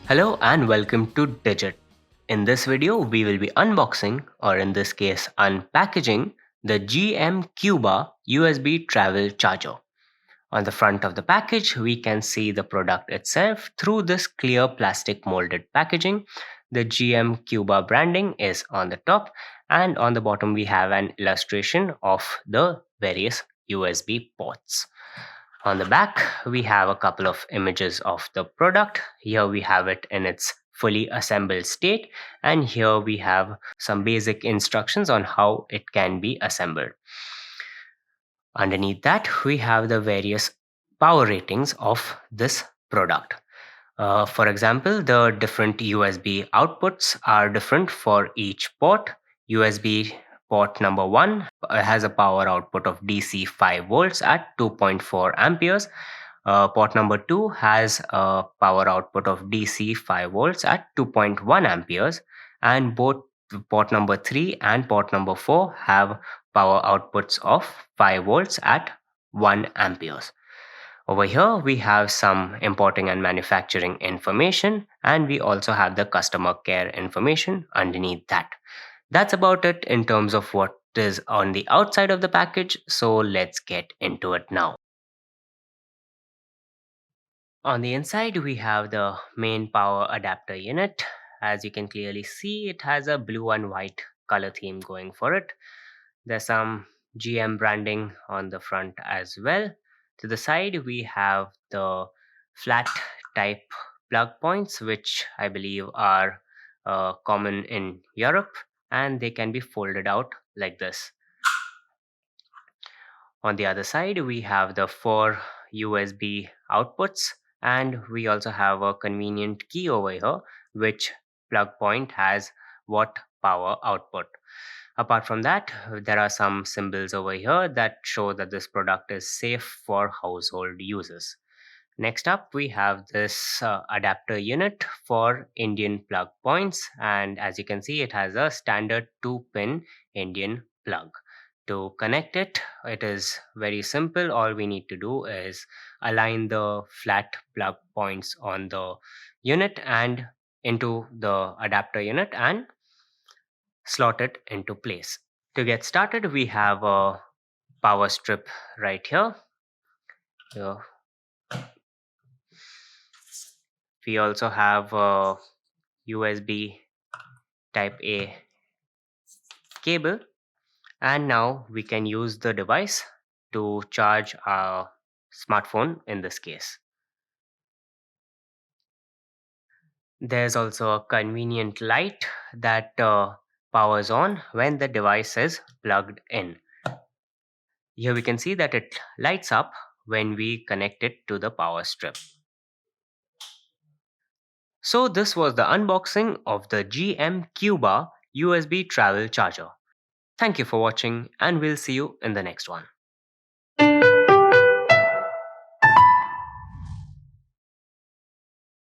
Hello and welcome to Digit. In this video, we will be unboxing, or in this case, unpackaging, the GM CUBA USB travel charger. On the front of the package, we can see the product itself through this clear plastic molded packaging. The GM CUBA branding is on the top, and on the bottom, we have an illustration of the various USB ports. On the back, we have a couple of images of the product. Here we have it in its fully assembled state, and here we have some basic instructions on how it can be assembled. Underneath that, we have the various power ratings of this product. For example, the different USB outputs are different for each port. USB port number 1 has a power output of DC 5 volts at 2.4 amperes. Port number 2 has a power output of DC 5 volts at 2.1 amperes, and both port number 3 and port number 4 have power outputs of 5 volts at 1 amperes. Over here, we have some importing and manufacturing information, and we also have the customer care information underneath that. That's about it in terms of what is on the outside of the package, so let's get into it now. On the inside, we have the main power adapter unit. As you can clearly see, it has a blue and white color theme going for it. There's some GM branding on the front as well. To the side, we have the flat type plug points, which I believe are common in Europe, and they can be folded out like this. On the other side, we have the four USB outputs, and we also have a convenient key over here, which plug point has what power output. Apart from that, there are some symbols over here that show that this product is safe for household uses. Next up, we have this adapter unit for Indian plug points, and as you can see, it has a standard 2-pin Indian plug. To connect it, it is very simple. All we need to do is align the flat plug points on the unit and into the adapter unit and slot it into place. To get started, we have a power strip right here. So we also have a USB type A cable, and now we can use the device to charge our smartphone in this case. There's also a convenient light that powers on when the device is plugged in. Here we can see that it lights up when we connect it to the power strip. So this was the unboxing of the GM CUBA USB travel charger. Thank you for watching, and we'll see you in the next one.